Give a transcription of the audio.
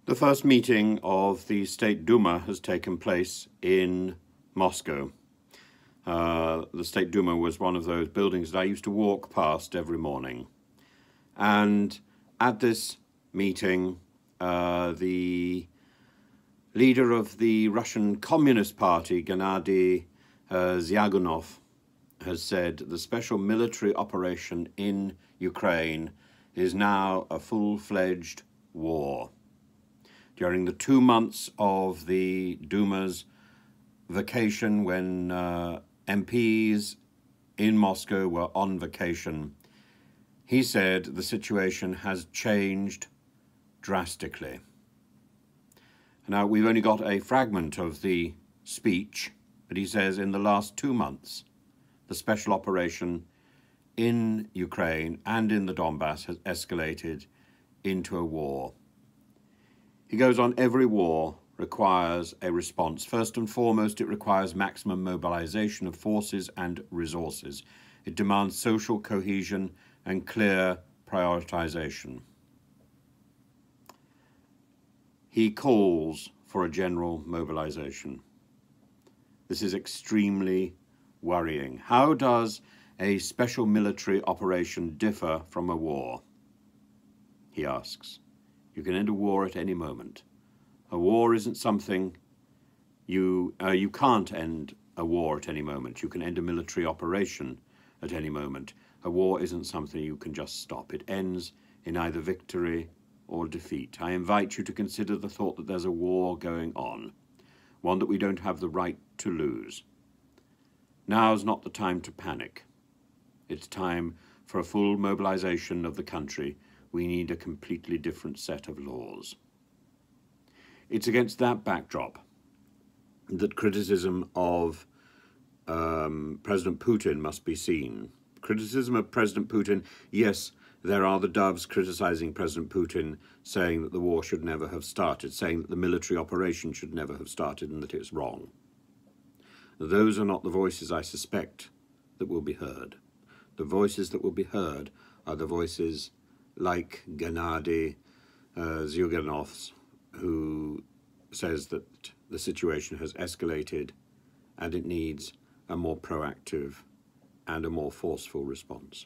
The first meeting of the State Duma has taken place in Moscow. The State Duma was one of those buildings that I used to walk past every morning. And at this meeting, the leader of the Russian Communist Party, Gennady Zyuganov, has said the special military operation in Ukraine is now a full-fledged war. During the 2 months of the Duma's vacation, when MPs in Moscow were on vacation, he said the situation has changed drastically. Now, we've only got a fragment of the speech, but he says in the last 2 months, the special operation in Ukraine and in the Donbass has escalated into a war. He goes on, every war requires a response. First and foremost, it requires maximum mobilization of forces and resources. It demands social cohesion and clear prioritization. He calls for a general mobilization. This is extremely worrying. How does a special military operation differ from a war? He asks. You can end a war at any moment. A war isn't something you can't end a war at any moment. You can end a military operation at any moment. A war isn't something you can just stop. It ends in either victory or defeat. I invite you to consider the thought that there's a war going on, one that we don't have the right to lose. Now's not the time to panic. It's time for a full mobilization of the country. We need a completely different set of laws. It's against that backdrop that criticism of President Putin must be seen. Criticism of President Putin, yes, there are the doves criticizing President Putin, saying that the war should never have started, saying that the military operation should never have started and that it's wrong. Those are not the voices I suspect that will be heard. The voices that will be heard are the voices like Gennady Zyuganov's, who says that the situation has escalated and it needs a more proactive and a more forceful response.